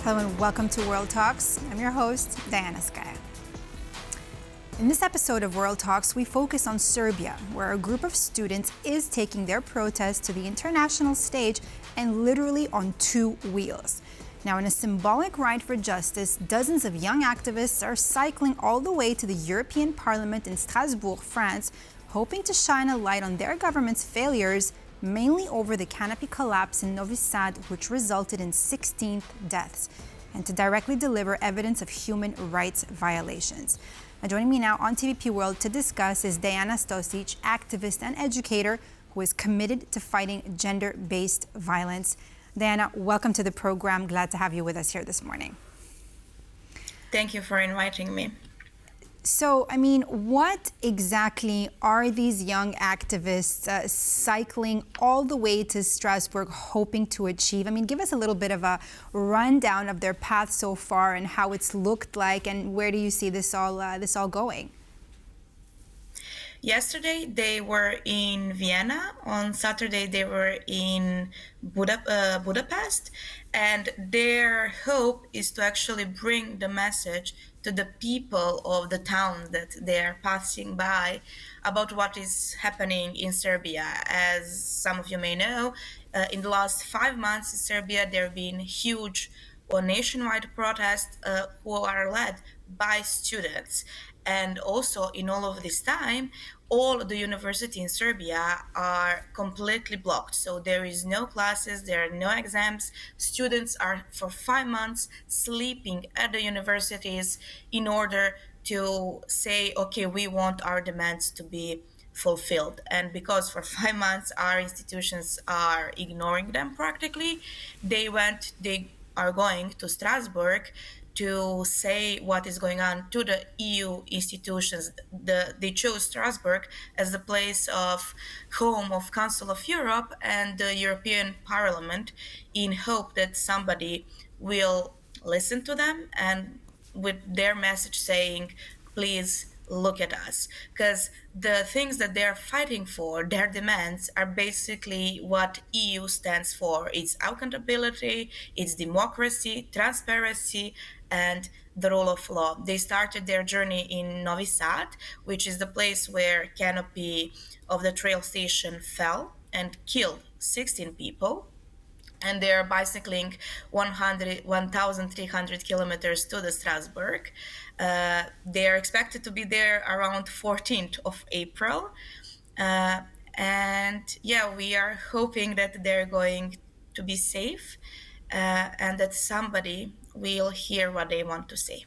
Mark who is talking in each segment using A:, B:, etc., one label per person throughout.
A: Hello and welcome to World Talks. I'm your host, Dejana Stošić. In this episode of World Talks, we focus on Serbia, where a group of students is taking their protest to the international stage and literally on two wheels. Now, in a symbolic ride for justice, dozens of young activists are cycling all the way to the European Parliament in Strasbourg, France, hoping to shine a light on their government's failures, mainly over the canopy collapse in Novi Sad, which resulted in 16 deaths, and to directly deliver evidence of human rights violations. Joining me now on TVP World to discuss is Dejana Stošić, activist and educator who is committed to fighting gender-based violence. Dejana, welcome to the program. Glad to have you with us here this morning.
B: Thank you for inviting me.
A: So, what exactly are these young activists cycling all the way to Strasbourg hoping to achieve? Give us a little bit of a rundown of their path so far and how it's looked like, and where do you see this all going?
B: Yesterday they were in Vienna. On Saturday they were in Budapest, and their hope is to actually bring the message to the people of the town that they are passing by about what is happening in Serbia. As some of you may know, in the last 5 months in Serbia there have been huge or nationwide protests who are led by students. And also in all of this time, all the universities in Serbia are completely blocked. So there is no classes, there are no exams. Students are for 5 months sleeping at the universities in order to say, okay, we want our demands to be fulfilled. And because for 5 months our institutions are ignoring them practically, they are going to Strasbourg to say what is going on to the EU institutions. They chose Strasbourg as the place of home of Council of Europe and the European Parliament, in hope that somebody will listen to them and with their message saying, please look at us. Because the things that they're fighting for, their demands, are basically what EU stands for. It's accountability, it's democracy, transparency, and the rule of law. They started their journey in Novi Sad, which is the place where canopy of the trail station fell and killed 16 people. And they're bicycling 1,300 kilometers to the Strasbourg. They are expected to be there around 14th of April. We are hoping that they're going to be safe and that somebody will hear what they want to say.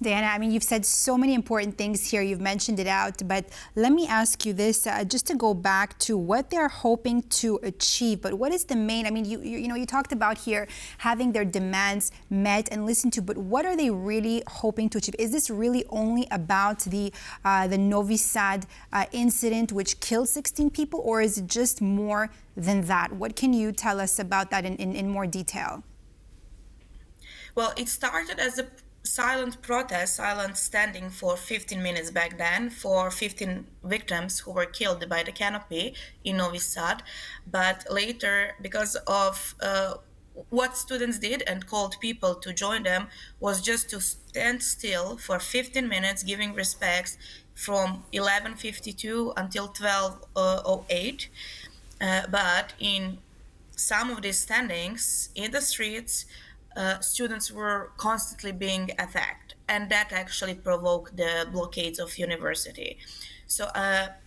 A: Dejana, you've said so many important things here. You've mentioned it out, but let me ask you this, just to go back to what they're hoping to achieve. But what is the main? You talked about here having their demands met and listened to, but what are they really hoping to achieve? Is this really only about the Novi Sad incident, which killed 16 people, or is it just more than that? What can you tell us about that in more detail?
B: Well, it started as a silent protest, silent standing for 15 minutes back then for 15 victims who were killed by the canopy in Novi Sad. But later, because of what students did and called people to join them, was just to stand still for 15 minutes, giving respects from 11:52 until 12:08. But in some of these standings in the streets, students were constantly being attacked, and that actually provoked the blockades of university. So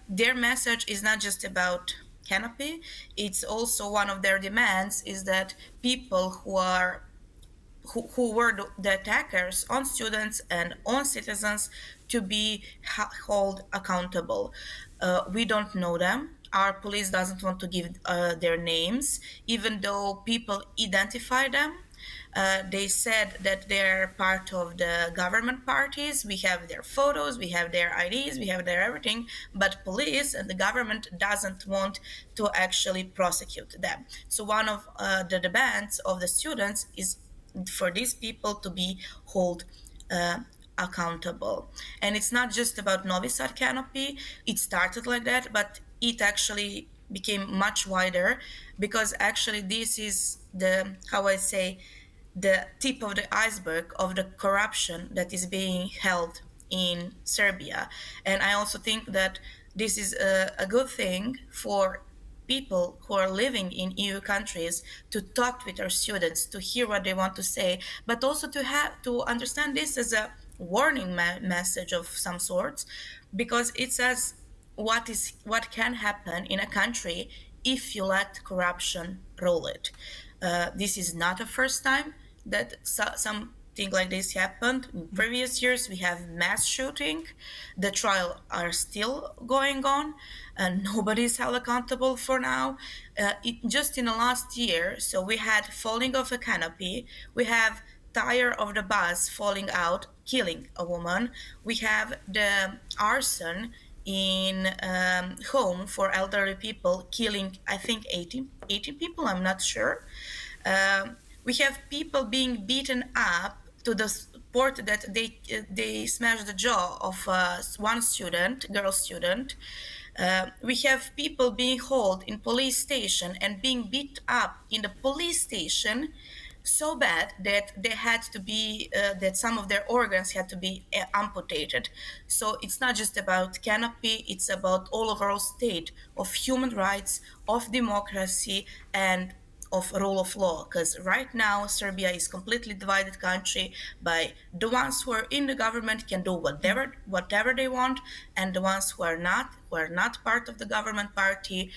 B: their message is not just about canopy, it's also one of their demands is that people who were the attackers on students and on citizens to be held accountable. We don't know them. Our police doesn't want to give their names, even though people identify them. They said that they're part of the government parties. We have their photos, we have their IDs, we have their everything, but police and the government doesn't want to actually prosecute them. So one of the demands of the students is for these people to be held accountable. And it's not just about Novi Sad canopy. It started like that, but it actually became much wider because actually this is the, how I say, the tip of the iceberg of the corruption that is being held in Serbia. And I also think that this is a good thing for people who are living in EU countries to talk with our students, to hear what they want to say, but also to understand this as a warning message of some sorts, because it says what can happen in a country if you let corruption rule it. This is not the first time that something like this happened. In previous years, we have mass shooting. The trial are still going on, and nobody is held accountable for now. Just in the last year, so we had falling of a canopy. We have tire of the bus falling out, killing a woman. We have the arson in home for elderly people, killing, I think, 18 people, I'm not sure. We have people being beaten up to the point that they smashed the jaw of one student, girl student. We have people being held in police station and being beat up in the police station so bad that they had to be that some of their organs had to be amputated. So it's not just about canopy, it's about all overall state of human rights, of democracy, and of rule of law, because right now Serbia is completely divided country by the ones who are in the government can do whatever they want, and the ones who are not part of the government party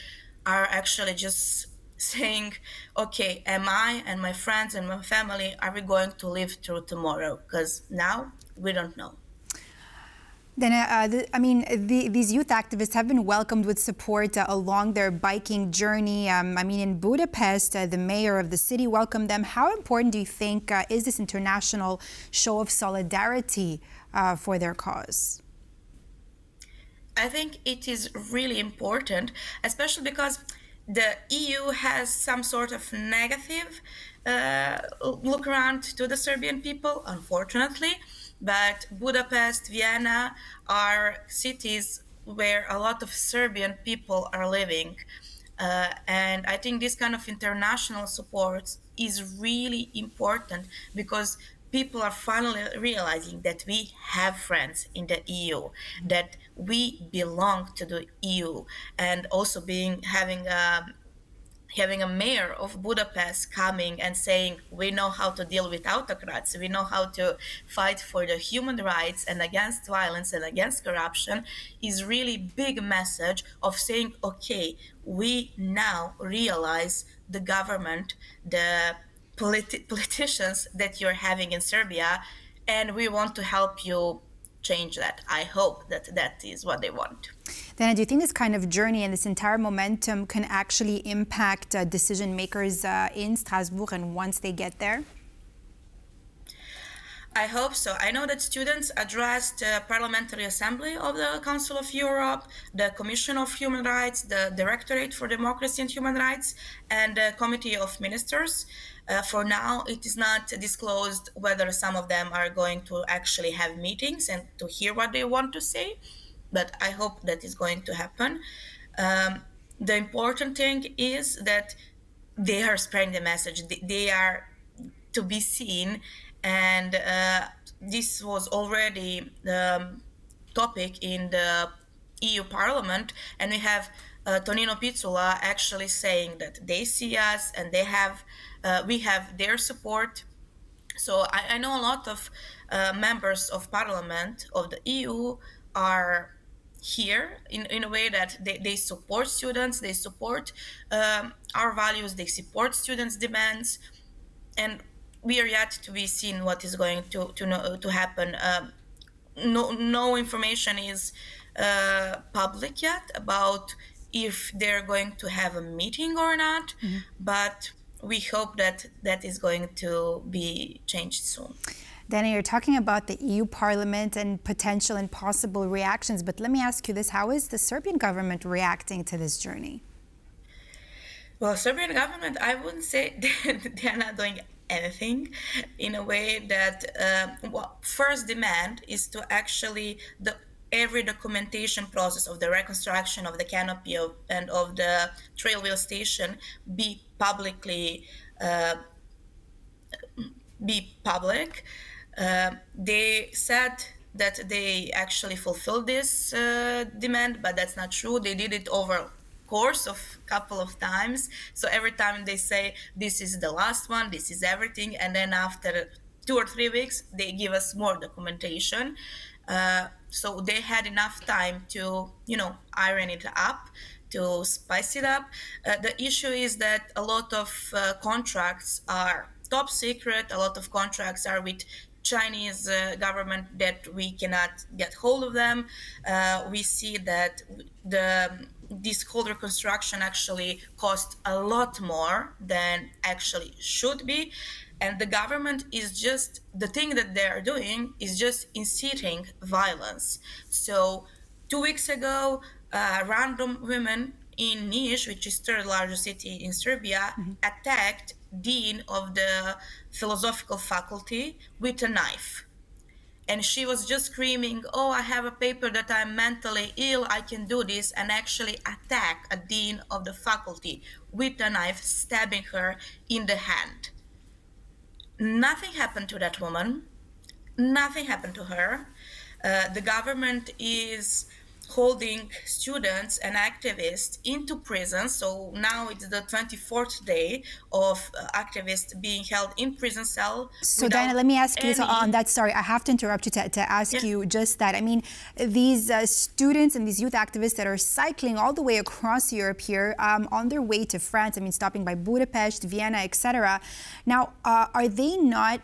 B: are actually just saying, okay, am I and my friends and my family, are we going to live through tomorrow? Because now we don't know.
A: Then, these youth activists have been welcomed with support along their biking journey. In Budapest, the mayor of the city welcomed them. How important do you think is this international show of solidarity for their cause?
B: I think it is really important, especially because the EU has some sort of negative look around to the Serbian people, unfortunately. But Budapest, Vienna are cities where a lot of Serbian people are living. And I think this kind of international support is really important because people are finally realizing that we have friends in the EU, that we belong to the EU, and also having a mayor of Budapest coming and saying, we know how to deal with autocrats, we know how to fight for the human rights and against violence and against corruption, is really big message of saying, okay, we now realize the government, the politicians that you're having in Serbia, and we want to help you change that. I hope that that is what they want.
A: Then, do you think this kind of journey and this entire momentum can actually impact decision makers in Strasbourg and once they get there?
B: I hope so. I know that students addressed the Parliamentary Assembly of the Council of Europe, the Commission of Human Rights, the Directorate for Democracy and Human Rights, and the Committee of Ministers. For now, it is not disclosed whether some of them are going to actually have meetings and to hear what they want to say, but I hope that is going to happen. The important thing is that they are spreading the message. They are to be seen, and this was already the topic in the EU Parliament, and we have Tonino Pizzula actually saying that they see us and we have their support. So I know a lot of members of Parliament of the EU are here in a way that they support students, they support our values, they support students' demands, and we are yet to be seen what is going to happen. No information is public yet about if they're going to have a meeting or not, but we hope that that is going to be changed soon.
A: Dana, you're talking about the EU Parliament and potential and possible reactions, but let me ask you this. How is the Serbian government reacting to this journey?
B: Well, Serbian government, I wouldn't say they are not doing anything, in a way that first demand is to actually every documentation process of the reconstruction of the canopy and of the trail wheel station be publicly be public. They said that they actually fulfilled this demand, but that's not true. They did it over course of couple of times. So every time they say this is the last one, this is everything, and then after 2 or 3 weeks they give us more documentation. So they had enough time to iron it up, to spice it up. The issue is that a lot of contracts are top secret. A lot of contracts are with Chinese government that we cannot get hold of them. We see that this whole reconstruction actually cost a lot more than actually should be. And the government is just, the thing that they are doing is just inciting violence. So 2 weeks ago, random women in Niš, which is third largest city in Serbia, attacked dean of the philosophical faculty with a knife. And she was just screaming, oh, I have a paper that I'm mentally ill, I can do this, and actually attack a dean of the faculty with a knife, stabbing her in the hand. Nothing happened to that woman. Nothing happened to her. The government is holding students and activists into prison. So now it's the 24th day of activists being held in prison cell.
A: So Diana, let me ask you on that. Sorry, I have to interrupt you to ask you just that. I mean, these students and these youth activists that are cycling all the way across Europe here on their way to France, I mean, stopping by Budapest, Vienna, etc. Now, are they not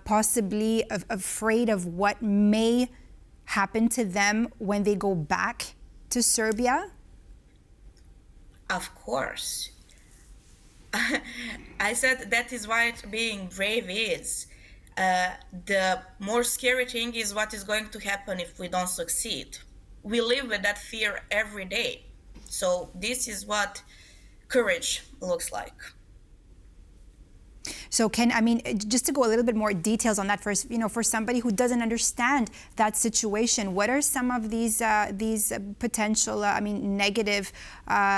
A: possibly afraid of what may happen to them when they go back to Serbia?
B: Of course. I said that is what being brave is. The more scary thing is what is going to happen if we don't succeed. We live with that fear every day. So this is what courage looks like.
A: So just to go a little bit more details on that first, for somebody who doesn't understand that situation, what are some of these potential, negative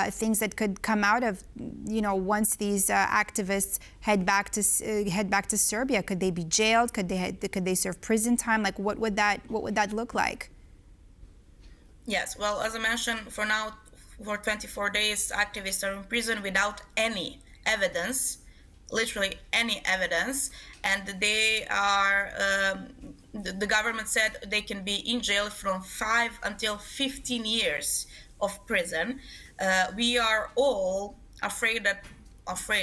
A: things that could come out of, once these activists head back to Serbia? Could they be jailed? Could they serve prison time? Like, what would that look like?
B: Yes, well, as I mentioned, for now, for 24 days, activists are in prison without any evidence. Literally any evidence, and they are the government said they can be in jail from 5 until 15 years of prison. We are all afraid,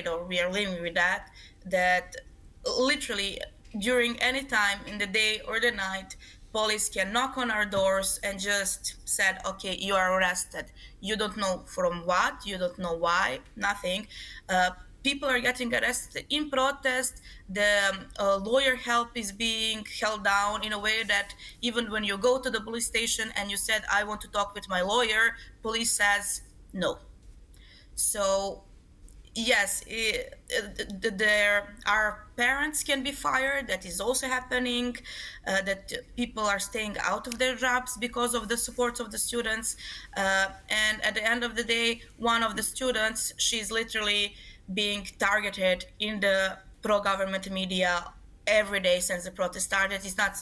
B: or we are living with that literally during any time in the day or the night, police can knock on our doors and just said, okay, you are arrested. You don't know from what, you don't know why, nothing. People are getting arrested in protest. The lawyer help is being held down in a way that even when you go to the police station and you said, I want to talk with my lawyer, police says no. So yes, our parents can be fired. That is also happening, that people are staying out of their jobs because of the support of the students. And at the end of the day, one of the students, she's literally being targeted in the pro-government media every day since the protest started. It's not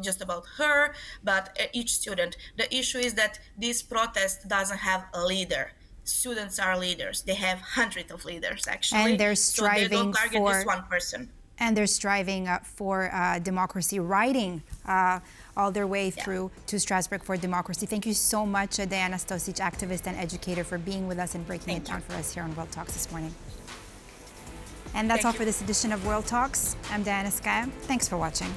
B: just about her, but each student. The issue is that this protest doesn't have a leader. Students are leaders. They have hundreds of leaders, actually.
A: And they're striving
B: so they don't target this one person.
A: And they're striving for democracy, riding all their way through to Strasbourg for democracy. Thank you so much, Dejana Stošić, activist and educator, for being with us and breaking it down for us here on World Talks this morning. And that's all for this edition of World Talks. I'm Dejana Stošić. Thanks for watching.